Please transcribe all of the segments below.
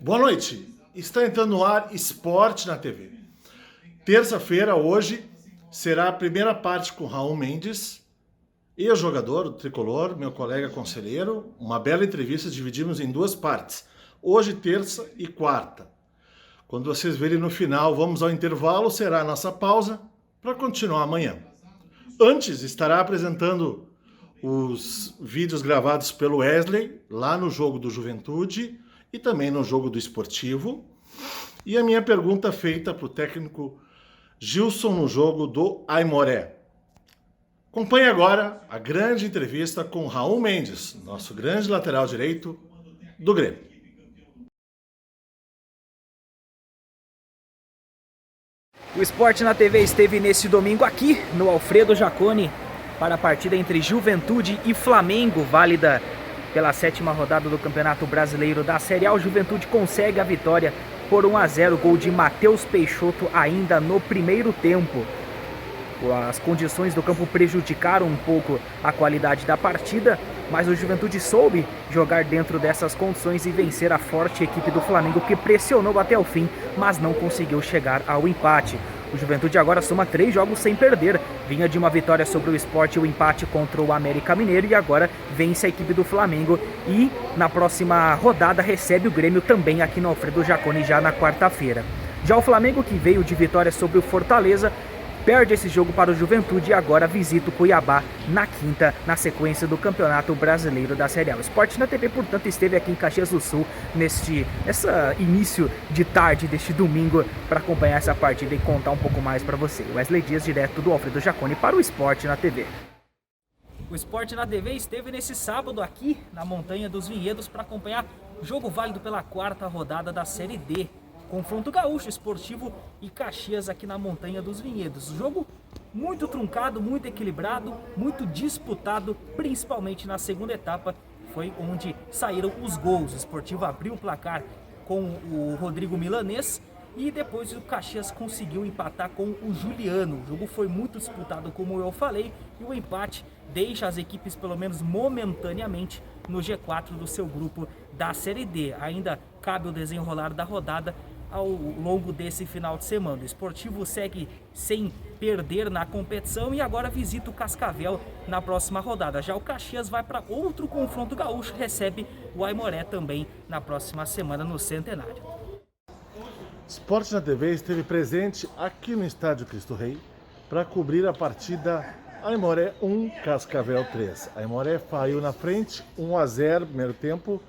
Boa noite. Está entrando no ar Esporte na TV. Terça-feira, hoje, será a primeira parte com Raul Mendes e o jogador do Tricolor, meu colega conselheiro. Uma bela entrevista, dividimos em duas partes. Hoje, terça e quarta. Quando vocês verem no final, vamos ao intervalo, será a nossa pausa para continuar amanhã. Antes, estará apresentando os vídeos gravados pelo Wesley, lá no jogo do Juventude e também no jogo do Esportivo. E a minha pergunta feita para o técnico Gilson no jogo do Aimoré. Acompanhe agora a grande entrevista com Raul Mendes, nosso grande lateral direito do Grêmio. O Esporte na TV esteve nesse domingo aqui no Alfredo Jaconi para a partida entre Juventude e Flamengo, válida pela 7ª rodada do Campeonato Brasileiro da Série A. O Juventude consegue a vitória por 1-0, gol de Matheus Peixoto ainda no primeiro tempo. As condições do campo prejudicaram um pouco a qualidade da partida, mas o Juventude soube jogar dentro dessas condições e vencer a forte equipe do Flamengo, que pressionou até o fim, mas não conseguiu chegar ao empate. O Juventude agora soma 3 jogos sem perder, vinha de uma vitória sobre o Sport e o empate contra o América Mineiro, e agora vence a equipe do Flamengo e na próxima rodada recebe o Grêmio também aqui no Alfredo Jaconi já na quarta-feira. Já o Flamengo, que veio de vitória sobre o Fortaleza, perde esse jogo para o Juventude e agora visita o Cuiabá na quinta, na sequência do Campeonato Brasileiro da Série A. O Esporte na TV, portanto, esteve aqui em Caxias do Sul nesse início de tarde deste domingo para acompanhar essa partida e contar um pouco mais para você. Wesley Dias, direto do Alfredo Jaconi para o Esporte na TV. O Esporte na TV esteve nesse sábado aqui na Montanha dos Vinhedos para acompanhar o jogo válido pela 4ª rodada da Série D. Confronto Gaúcho, Esportivo e Caxias aqui na Montanha dos Vinhedos. Jogo muito truncado, muito equilibrado, muito disputado, principalmente na segunda etapa. Foi onde saíram os gols. O Esportivo abriu o placar com o Rodrigo Milanês e depois o Caxias conseguiu empatar com o Juliano. O jogo foi muito disputado, como eu falei, e o empate deixa as equipes, pelo menos momentaneamente, no G4 do seu grupo da Série D. Ainda cabe o desenrolar da rodada ao longo desse final de semana. O Esportivo segue sem perder na competição e agora visita o Cascavel na próxima rodada. Já o Caxias vai para outro confronto gaúcho, recebe o Aimoré também na próxima semana no Centenário. Esporte na TV esteve presente aqui no Estádio Cristo Rei para cobrir a partida Aimoré 1, Cascavel 3. Aimoré saiu na frente, 1-0 no primeiro tempo.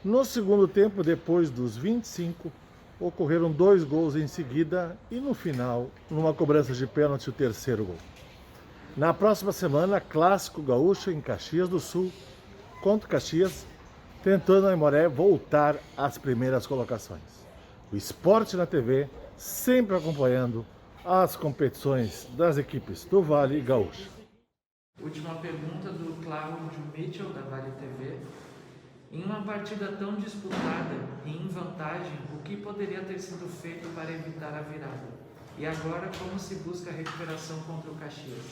No segundo tempo, depois dos 25, ocorreram 2 gols em seguida e no final, numa cobrança de pênalti, o terceiro gol. Na próxima semana, clássico gaúcho em Caxias do Sul contra Caxias, tentando a Aimoré voltar às primeiras colocações. O Esporte na TV, sempre acompanhando as competições das equipes do Vale Gaúcho. Última pergunta do Cláudio Mitchell, da Vale TV. Em uma partida tão disputada e em vantagem, o que poderia ter sido feito para evitar a virada? E agora, como se busca a recuperação contra o Caxias?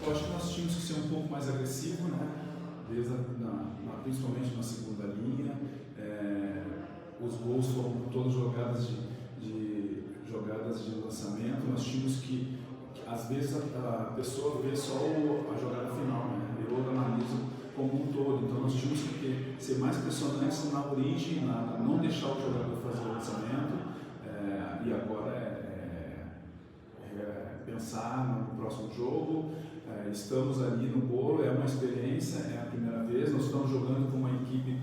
Eu acho que nós tínhamos que ser um pouco mais agressivo, né? Principalmente na segunda linha. Os gols foram todas jogadas de lançamento. Nós tínhamos que às vezes, a pessoa vê só a jogada final, né? Eu analiso como um todo. Então nós tínhamos que ser mais pressionantes na origem, não deixar o jogador fazer o lançamento, e agora pensar no próximo jogo. Estamos ali no bolo, é uma experiência, é a primeira vez. Nós estamos jogando com uma equipe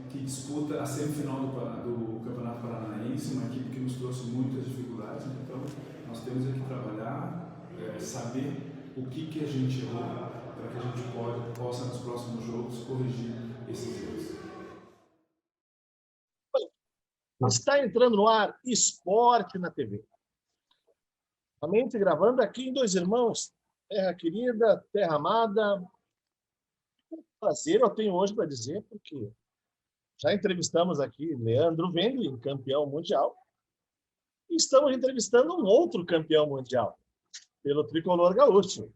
que disputa a semifinal do Campeonato Paranaense, uma equipe que nos trouxe muitas dificuldades. Então nós temos que trabalhar, saber o que a gente errou, para que a gente possa nos próximos jogos corrigir esses erros. Está entrando no ar Esporte na TV. Somente gravando aqui em Dois Irmãos, terra querida, terra amada. Um prazer eu tenho hoje para dizer, porque já entrevistamos aqui Leandro Wendling, campeão mundial, e estamos entrevistando um outro campeão mundial, pelo Tricolor Gaúcho.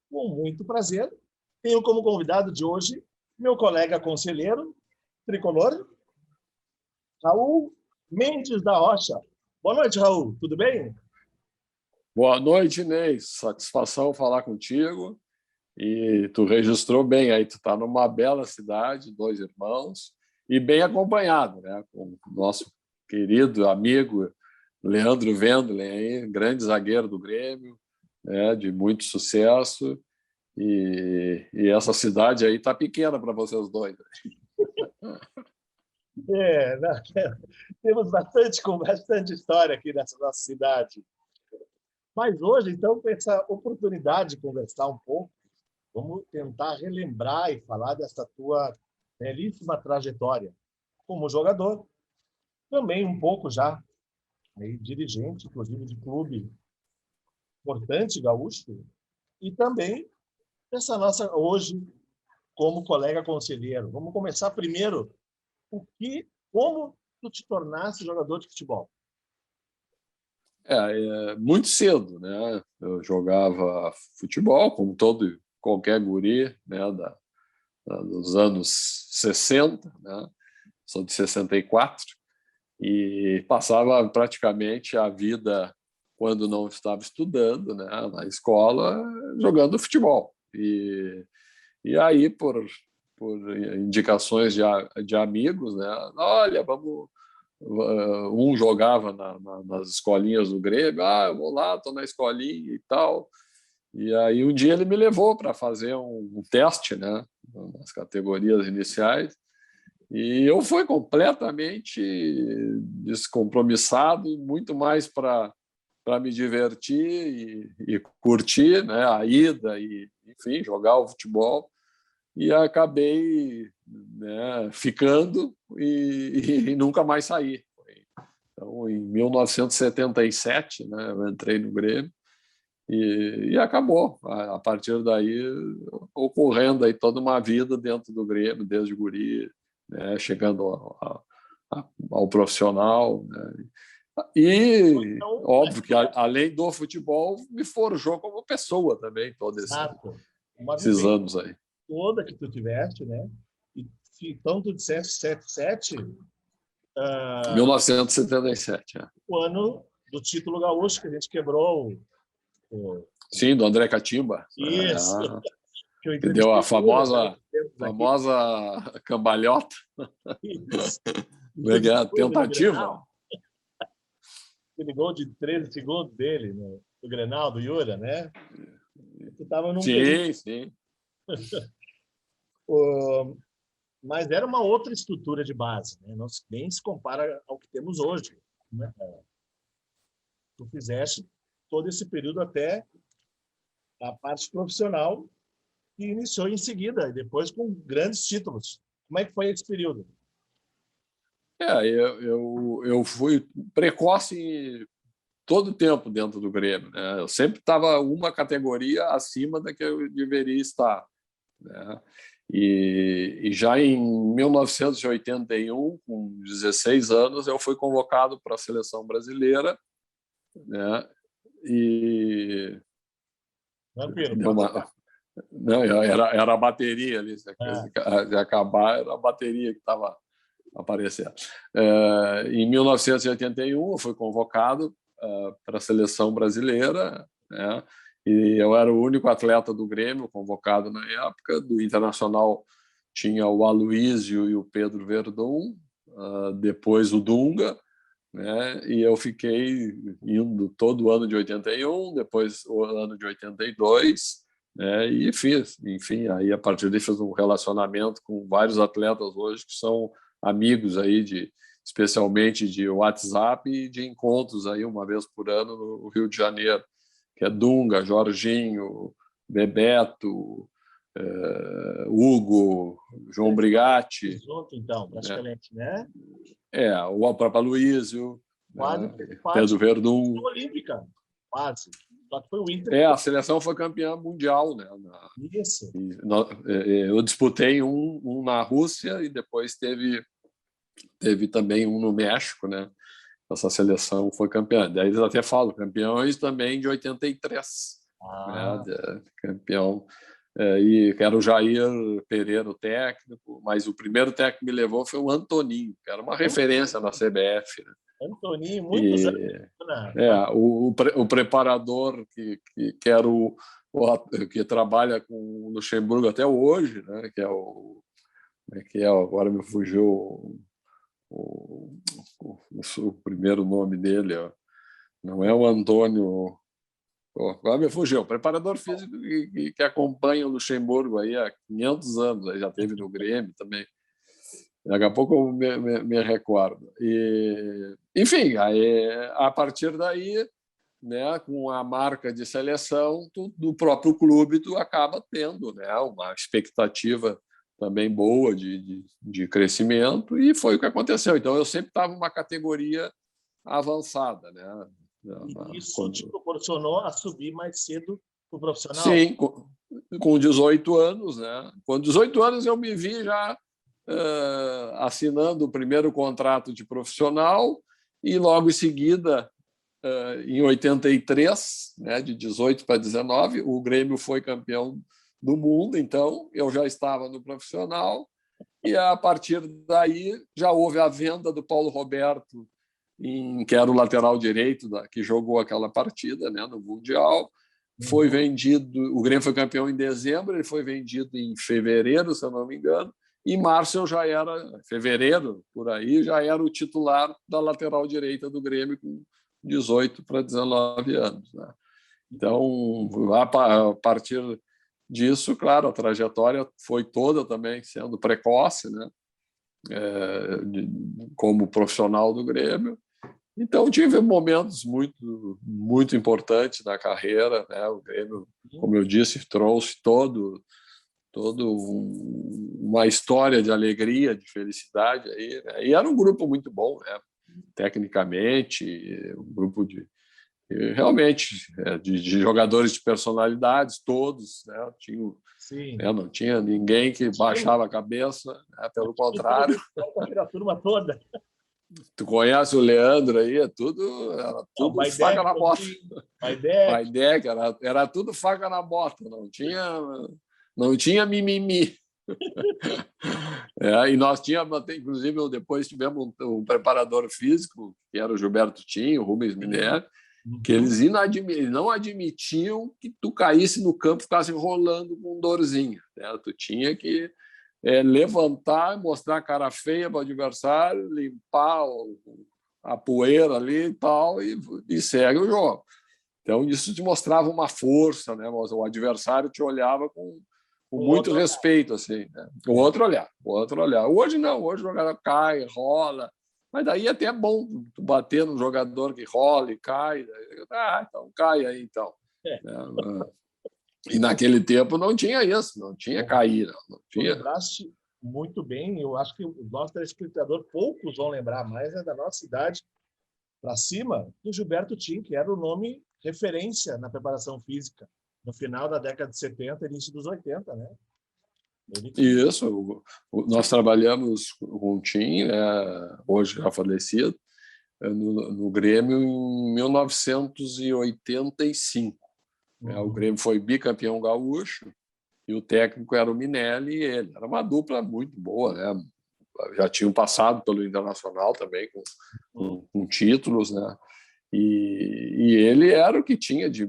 Com muito prazer, tenho como convidado de hoje meu colega conselheiro, Tricolor, Raul Mendes da Rocha. Boa noite, Raul. Tudo bem? Boa noite, Inês. Satisfação falar contigo. E tu registrou bem aí, tu está numa bela cidade, 2 irmãos, e bem acompanhado, né? Com o nosso querido amigo Leandro Wendlen, aí, grande zagueiro do Grêmio, né? De muito sucesso. E essa cidade aí está pequena para vocês dois. Temos bastante história aqui nessa nossa cidade. Mas hoje, então, com essa oportunidade de conversar um pouco, vamos tentar relembrar e falar dessa tua belíssima trajetória como jogador, também um pouco já aí, dirigente, inclusive de clube importante gaúcho, e também essa nossa hoje como colega conselheiro. Vamos começar primeiro como tu te tornaste jogador de futebol? Muito cedo, né? Eu jogava futebol, como qualquer guri, né? Dos anos 60, né? Sou de 64, e passava praticamente a vida, quando não estava estudando, né? Na escola, jogando futebol. E aí, por indicações de amigos, né? Olha, vamos... Um jogava nas escolinhas do Grêmio, eu vou lá, estou na escolinha e tal. E aí um dia ele me levou para fazer um teste, né, nas categorias iniciais, e eu fui completamente descompromissado, muito mais para me divertir e curtir, né, a ida e, enfim, jogar o futebol. E acabei, né, ficando e nunca mais saí. Então, em 1977, né, eu entrei no Grêmio e acabou. A partir daí, ocorrendo aí toda uma vida dentro do Grêmio, desde guri, né, chegando ao profissional. Né. E, óbvio, que além do futebol, me forjou como pessoa também, todos esses anos aí. Toda que tu tiveste, né? E então tu disseste 77, 1977, o ano do título gaúcho que a gente quebrou Sim, do André Catimba. Isso. Que deu a famosa cambalhota. Isso. Tentativa. Aquele gol de 13 segundos dele, né? Do Grenal, do Yura, né? Tu estava num período. Sim. Mas era uma outra estrutura de base, né? Não nem se compara ao que temos hoje, né? Tu fizeste todo esse período até a parte profissional que iniciou em seguida, e depois com grandes títulos. Como é que foi esse período? Eu fui precoce todo o tempo dentro do Grêmio, né? Eu sempre estava uma categoria acima da que eu deveria estar, né? E já em 1981, com 16 anos, eu fui convocado para a seleção brasileira, né? E não, era a bateria ali, se acabar, era a bateria que estava aparecendo. Em 1981, eu fui convocado para a seleção brasileira, né? E eu era o único atleta do Grêmio convocado na época. Do Internacional tinha o Aloísio e o Pedro Verdun, depois o Dunga, né? E eu fiquei indo todo o ano de 81, depois o ano de 82, né? E fiz, enfim, aí a partir daí fiz um relacionamento com vários atletas hoje que são amigos aí especialmente de WhatsApp e de encontros aí uma vez por ano no Rio de Janeiro, que é Dunga, Jorginho, Bebeto, Hugo, João Brigatti. Junto, então, praticamente, né? O próprio Aloísio, quase Pedro Verdun. Olímpica, quase. Só que foi o Inter. A seleção foi campeã mundial, né? Isso. Eu disputei um na Rússia e depois teve também um no México, né? Essa seleção foi campeã. Daí eles até falam, campeões também de 83. Né? Campeão e que era o Jair Pereira, o técnico, mas o primeiro técnico que me levou foi o Antoninho, que era uma referência na CBF, né? Antoninho, muitos anos. O preparador que era que trabalha com o Luxemburgo até hoje, né? Que é o agora me fugiu o primeiro nome dele, ó. Não é o Antônio. Agora me fugiu. O preparador físico que acompanha o Luxemburgo aí há 500 anos, aí já teve no Grêmio também. Daqui a pouco eu me recordo. Enfim, aí, a partir daí, né, com a marca de seleção do próprio clube, tu acaba tendo, né, uma expectativa também boa de crescimento, e foi o que aconteceu. Então, eu sempre estava uma categoria avançada, né? E isso te proporcionou a subir mais cedo para o profissional? Sim, com 18 anos, né? Com 18 anos eu me vi já assinando o primeiro contrato de profissional, e logo em seguida, em 83, né, de 18 para 19, o Grêmio foi campeão do mundo, então eu já estava no profissional, e a partir daí já houve a venda do Paulo Roberto, que era o lateral direito que jogou aquela partida, né, no Mundial. Foi vendido, o Grêmio foi campeão em dezembro, ele foi vendido em fevereiro, se eu não me engano. Em março fevereiro, por aí, já era o titular da lateral direita do Grêmio com 18 para 19 anos, né? Então, a partir disso, claro, a trajetória foi toda também sendo precoce, né? Como profissional do Grêmio. Então, tive momentos muito, muito importantes na carreira, né? O Grêmio, como eu disse, trouxe todo uma história de alegria, de felicidade aí, né? E era um grupo muito bom, né? Tecnicamente, um grupo realmente de jogadores de personalidades, todos, né? Não tinha ninguém que baixava a cabeça, né? Pelo contrário. A turma toda. Tu conhece o Leandro aí? Era tudo faca na bota. Baidec, era tudo faca na bota, não tinha mimimi. E nós tínhamos, inclusive, depois tivemos um preparador físico, que era o Gilberto Tinho, o Rubens Minelli, que eles não admitiam que tu caísse no campo e ficasse enrolando com dorzinha, né? Tu tinha que levantar, mostrar a cara feia para o adversário, limpar a poeira ali e tal, e segue o jogo. Então, isso te mostrava uma força, né? O adversário te olhava com muito respeito, assim, né? O outro olhar. Hoje não, hoje o jogador cai, rola, mas daí até é bom tu bater no jogador que rola e cai. Então cai aí, então. E naquele tempo não tinha isso, não tinha cair, não tinha. Lembraste muito bem, eu acho que o nosso telespectador, poucos vão lembrar mais, da nossa idade para cima, do Gilberto Tim, que era o nome referência na preparação física, no final da década de 70, início dos 80, né? Isso, nós trabalhamos com o Tim, hoje já falecido, no Grêmio em 1985. O Grêmio foi bicampeão gaúcho e o técnico era o Minelli e ele. Era uma dupla muito boa, né? Já tinham passado pelo Internacional também com títulos, né? E ele era o que tinha de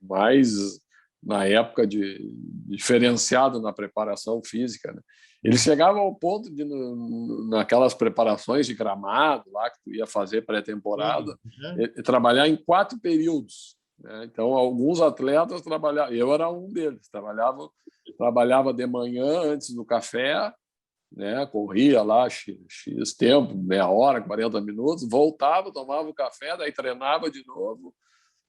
mais, na época, diferenciado na preparação física, né? Ele chegava ao ponto de, naquelas preparações de gramado lá que tu ia fazer pré-temporada, trabalhar em 4 períodos. Então, alguns atletas trabalhavam, eu era um deles, trabalhava de manhã antes do café, né? Corria lá x tempo, meia hora, 40 minutos, voltava, tomava o café, daí treinava de novo,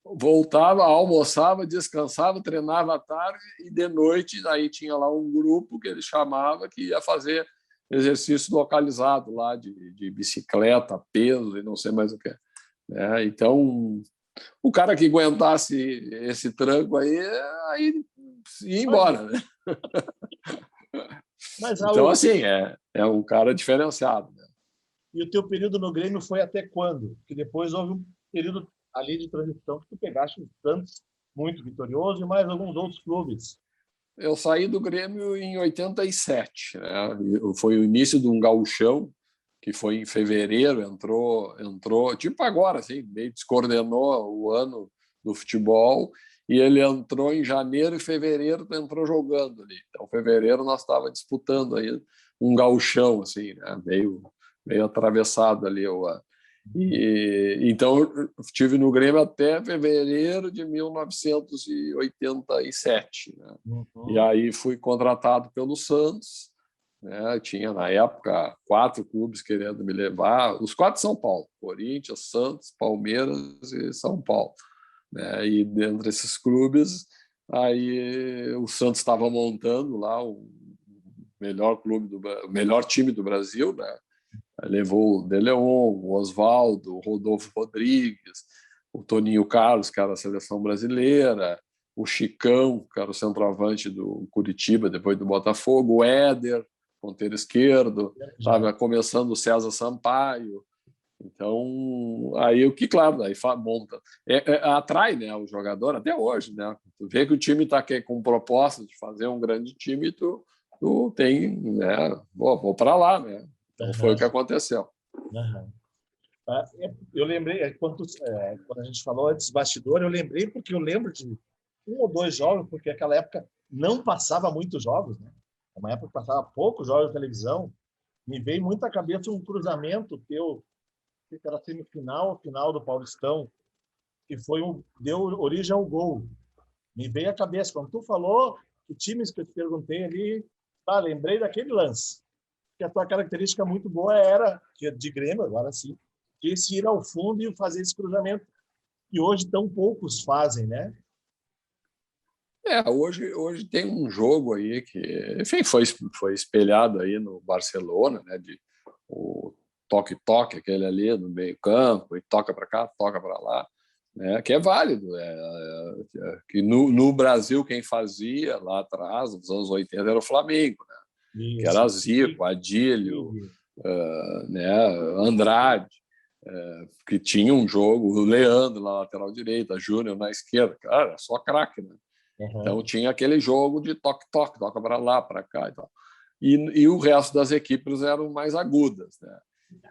voltava, almoçava, descansava, treinava à tarde, e de noite aí tinha lá um grupo que ele chamava que ia fazer exercício localizado lá de bicicleta, peso e não sei mais o que. Então, o cara que aguentasse esse tranco aí ia embora, né? Mas, então, assim, é um cara diferenciado, né? E o teu período no Grêmio foi até quando? Porque depois houve um período ali de transição que tu pegaste tantos muito vitorioso e mais alguns outros clubes. Eu saí do Grêmio em 87, né? Foi o início de um gauchão, que foi em fevereiro, entrou tipo agora, assim, meio descoordenou o ano do futebol, e ele entrou em janeiro e fevereiro, entrou jogando ali. Então, fevereiro nós estávamos disputando aí um gauchão, assim, né? meio atravessado ali o ano. Então, eu estive no Grêmio até fevereiro de 1987. Né? E aí fui contratado pelo Santos. Né? Tinha, na época, 4 clubes querendo me levar. Os 4 de São Paulo. Corinthians, Santos, Palmeiras e São Paulo. Né? E dentro desses clubes, aí o Santos estava montando lá o melhor time do Brasil, né? Levou o De Leon, o Oswaldo, o Rodolfo Rodrigues, o Toninho Carlos, que era a seleção brasileira, o Chicão, que era o centroavante do Curitiba, depois do Botafogo, o Éder, ponteiro esquerdo, estava começando o César Sampaio. Então, aí o que, claro, aí monta. Atrai, né, o jogador até hoje. Né? Tu vê que o time está com proposta de fazer um grande time, tu tem, né, vou para lá, né? Então, foi o que aconteceu. Eu lembrei, quando a gente falou antes bastidor, eu lembrei porque eu lembro de 1 ou 2 jogos, porque naquela época não passava muitos jogos, né? Uma época que passava poucos jogos de televisão. Me veio muito à cabeça um cruzamento teu, que era semifinal, final do Paulistão, que deu origem ao gol. Me veio à cabeça, quando tu falou, que times que eu te perguntei ali, lembrei daquele lance. Que a tua característica muito boa era, de Grêmio, agora sim, esse ir ao fundo e fazer esse cruzamento, que hoje tão poucos fazem, né? Hoje tem um jogo aí que, enfim, foi espelhado aí no Barcelona, né? O toque-toque, aquele ali no meio-campo, e toca para cá, toca para lá, né? Que é válido. Que no Brasil, quem fazia lá atrás, nos anos 80, era o Flamengo, né? Isso. Que era Zico, Adílio, né? Andrade, que tinha um jogo, o Leandro na lateral direita, Júnior na esquerda, cara, só craque, né? Então tinha aquele jogo de toque-toque, toca para lá, para cá e tal. E o resto das equipes eram mais agudas, né?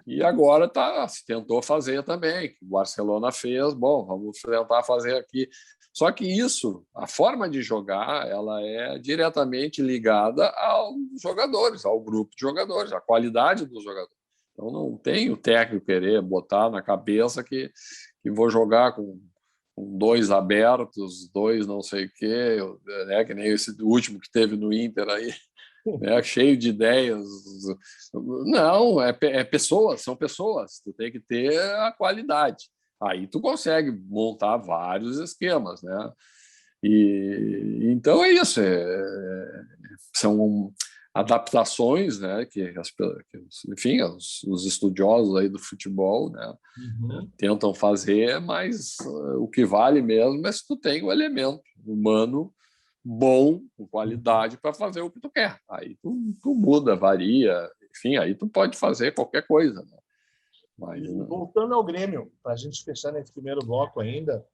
E agora se tentou fazer também, que o Barcelona fez, bom, vamos tentar fazer aqui. Só que a forma de jogar, ela é diretamente ligada aos jogadores, ao grupo de jogadores, à qualidade dos jogadores. Então não tem o técnico querer botar na cabeça que vou jogar com 2 abertos, 2 não sei o quê, né? Que nem esse último que teve no Inter aí, né? Cheio de ideias. Não, pessoas, são pessoas, tu tem que ter a qualidade. Aí tu consegue montar vários esquemas, né? Então é isso, são adaptações, né, enfim, os estudiosos aí do futebol, né, tentam fazer, mas o que vale mesmo é se tu tem o elemento humano bom, com qualidade, para fazer o que tu quer. Aí tu muda, varia, enfim, aí tu pode fazer qualquer coisa, né? Mas, voltando ao Grêmio, para a gente fechar nesse primeiro bloco ainda,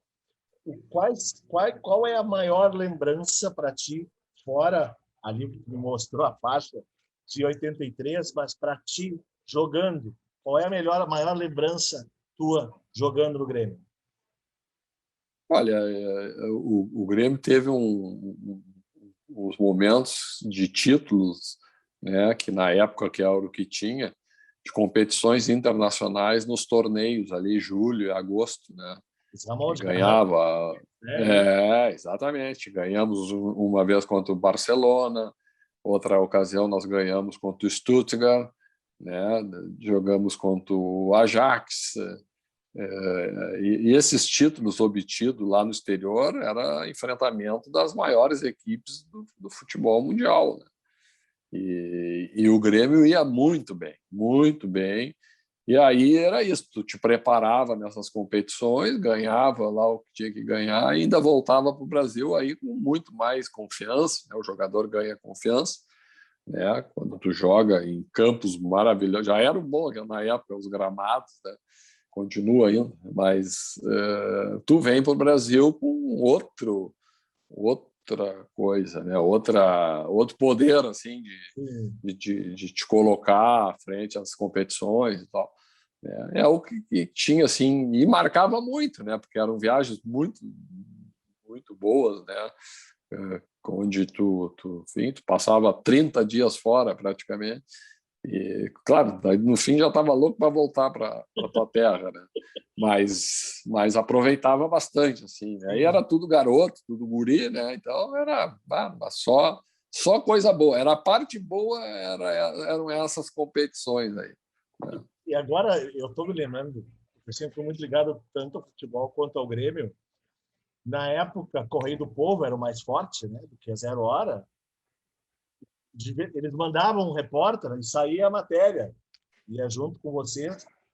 qual é a maior lembrança para ti, fora ali que me mostrou a faixa de 83, mas para ti, jogando, qual é a maior lembrança tua jogando no Grêmio? Olha, o Grêmio teve uns momentos de títulos, né, que na época que era o que tinha, de competições internacionais nos torneios ali, julho e agosto, né? Ganhava. Exatamente. Ganhamos uma vez contra o Barcelona, outra ocasião nós ganhamos contra o Stuttgart, né? Jogamos contra o Ajax. E esses títulos obtidos lá no exterior era enfrentamento das maiores equipes do futebol mundial, né? E o Grêmio ia muito bem, muito bem. E aí era isso, tu te preparava nessas competições, ganhava lá o que tinha que ganhar, e ainda voltava para o Brasil aí com muito mais confiança, né? O jogador ganha confiança, né? Quando tu joga em campos maravilhosos, já era bom na época os gramados, né? Continua ainda, mas tu vem para o Brasil com coisa, né? Outro poder assim de te colocar à frente às competições e tal. É o que tinha assim e marcava muito, né? Porque eram viagens muito boas, né? Onde tu passava 30 dias fora praticamente. E, claro, no fim já estava louco para voltar para a tua terra, né? Mas aproveitava bastante, assim, né? E era tudo garoto, tudo guri, né? Então era só coisa boa. Era a parte boa, eram essas competições aí, né? E agora eu estou me lembrando, eu sempre fui muito ligado tanto ao futebol quanto ao Grêmio. Na época, Correio do Povo era o mais forte, né? Do que a Zero Hora. Eles mandavam um repórter e saía a matéria, ia junto com você,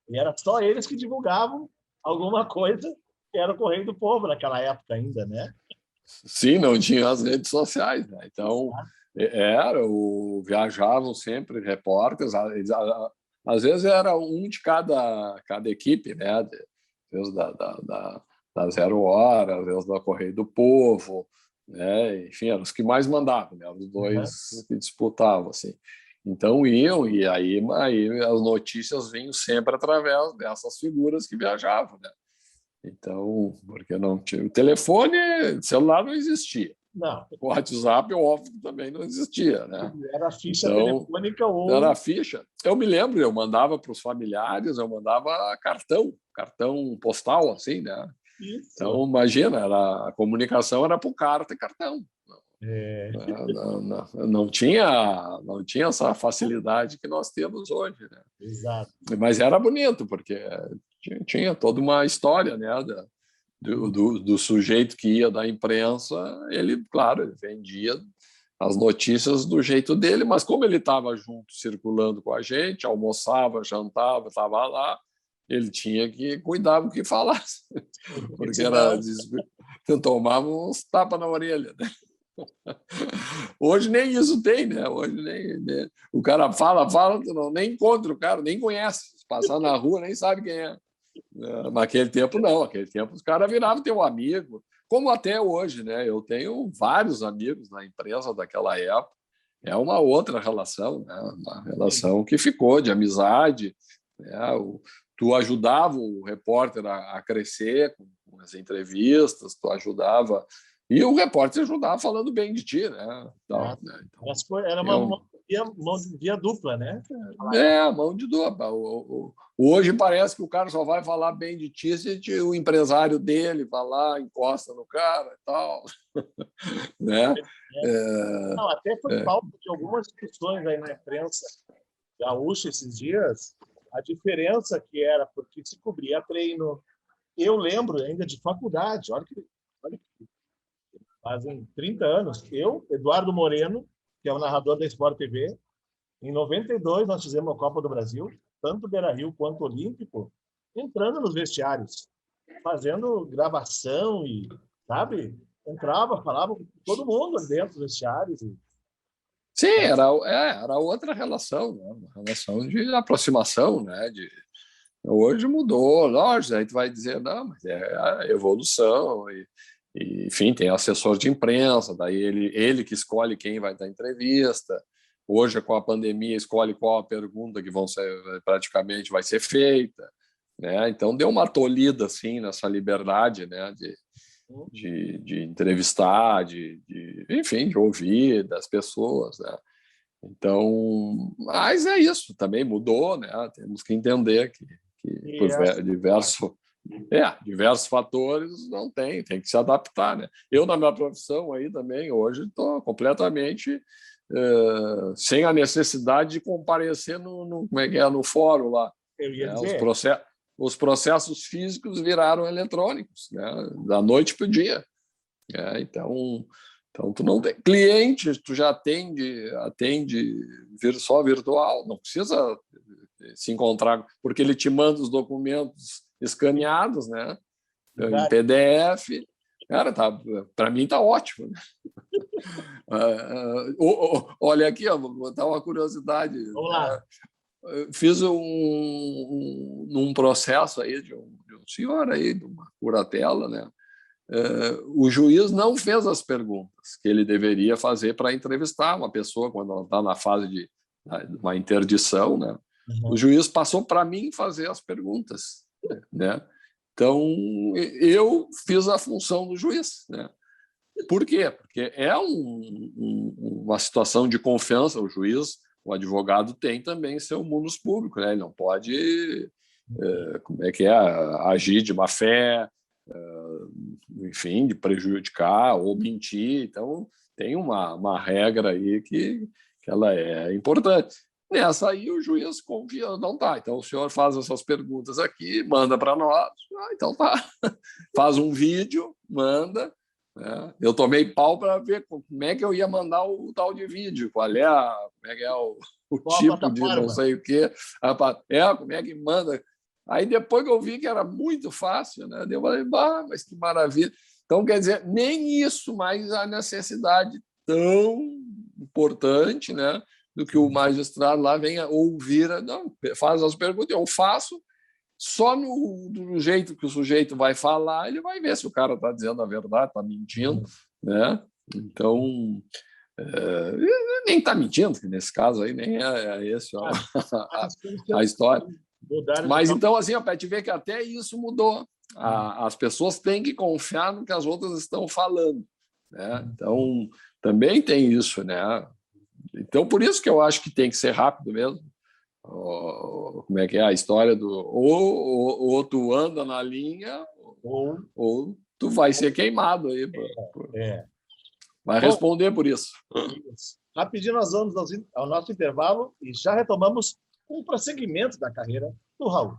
e era só eles que divulgavam alguma coisa que era o Correio do Povo naquela época ainda, né? Sim, não tinha as redes sociais, né? Então viajavam sempre repórteres, às vezes era um de cada equipe, né? Às vezes da Zero Hora, às vezes da Correio do Povo, né? Enfim, eram os que mais mandavam, né? Os dois que disputavam, assim. Então iam, e aí as notícias vinham sempre através dessas figuras que viajavam, né? Então, porque não tinha o telefone, celular não existia. Não. O WhatsApp, óbvio, também não existia, né? Era a ficha telefônica ou... Era a ficha. Eu me lembro, eu mandava para os familiares, eu mandava cartão postal, assim, né? Isso. Então, imagina, a comunicação era por carta e cartão. Não tinha essa facilidade que nós temos hoje, né? Exato. Mas era bonito, porque tinha toda uma história, né? Do sujeito que ia da imprensa, ele vendia as notícias do jeito dele, mas como ele estava junto, circulando com a gente, almoçava, jantava, estava lá, ele tinha que cuidar do que falasse, porque tomava uns tapas na orelha, né? Hoje nem isso tem, né? Hoje nem o cara fala, tu nem encontra o cara, nem conhece. Se passar na rua, nem sabe quem é. Naquele tempo, não. Naquele tempo, os caras viravam teu amigo, como até hoje, né? Eu tenho vários amigos na imprensa daquela época. É uma outra relação, né? Uma relação que ficou de amizade, né? Tu ajudava o repórter a crescer com as entrevistas, tu ajudava. E o repórter ajudava falando bem de ti, né? Então, era uma mão de via dupla, né? Mão de dupla. Hoje parece que o cara só vai falar bem de ti se o empresário dele vai lá, encosta no cara e tal. Né? Não, até foi pauta de algumas discussões aí na imprensa gaúcha esses dias, a diferença que era, porque se cobria treino. Eu lembro ainda de faculdade, olha que fazem 30 anos. Eu, Eduardo Moreno, que é o narrador da Sport TV, em 92 nós fizemos a Copa do Brasil, tanto Beira-Rio quanto Olímpico, entrando nos vestiários, fazendo gravação e, sabe, entrava, falava com todo mundo dentro dos vestiários. Sim, era outra relação, né? Uma relação de aproximação, né? Hoje mudou, lógico, aí tu vai dizer, não, mas é a evolução, e enfim, tem assessor de imprensa, daí ele que escolhe quem vai dar entrevista. Hoje, com a pandemia, escolhe qual a pergunta que praticamente vai ser feita, né? Então, deu uma tolhida assim, nessa liberdade, né? De entrevistar, enfim, de ouvir das pessoas, né? Então, mas é isso, também mudou, né? Temos que entender que por diversos fatores não tem que se adaptar, né? Eu, na minha profissão aí também, hoje estou completamente sem a necessidade de comparecer no fórum lá. Eu ia dizer. Os processos físicos viraram eletrônicos, né? Da noite para o dia. Então tu não tem clientes, tu já atende só virtual, não precisa se encontrar, porque ele te manda os documentos escaneados, né? Em PDF. Cara, para mim tá ótimo, né? Olha aqui, vou contar uma curiosidade. Vamos lá. Fiz um processo aí de um senhor aí, de uma curatela, né? o juiz não fez as perguntas que ele deveria fazer para entrevistar uma pessoa quando ela está na fase de uma interdição, né? O juiz passou para mim fazer as perguntas, né? Então, eu fiz a função do juiz, né? Por quê? Porque é uma situação de confiança. O juiz, o advogado tem também seu munus público, né? Ele não pode, agir de má fé, enfim, de prejudicar ou mentir. Então, tem uma regra aí que ela é importante. Nessa aí, o juiz confia, não tá. Então, o senhor faz essas perguntas aqui, manda para nós. Então tá. Faz um vídeo, manda. Né? Eu tomei pau para ver como é que eu ia mandar o tal de vídeo, qual é, como é que é o tipo de não sei o quê. Como é que manda. Aí depois que eu vi que era muito fácil, né? Eu falei, mas que maravilha. Então, quer dizer, nem isso mais a necessidade tão importante, né? Do que o magistrado lá venha ouvir, não, faz as perguntas, eu faço, só do jeito que o sujeito vai falar, ele vai ver se o cara está dizendo a verdade, está mentindo, né? Então, nem está mentindo, que nesse caso aí nem é esse a história. Mas então, assim, para te ver que até isso mudou. As pessoas têm que confiar no que as outras estão falando, né? Então, também tem isso, né? Então, por isso que eu acho que tem que ser rápido mesmo. Como é que é a história do... Ou tu anda na linha, ou tu vai ser queimado aí. Vai responder por isso. Rapidinho, nós vamos ao nosso intervalo e já retomamos um prosseguimento da carreira do Raul.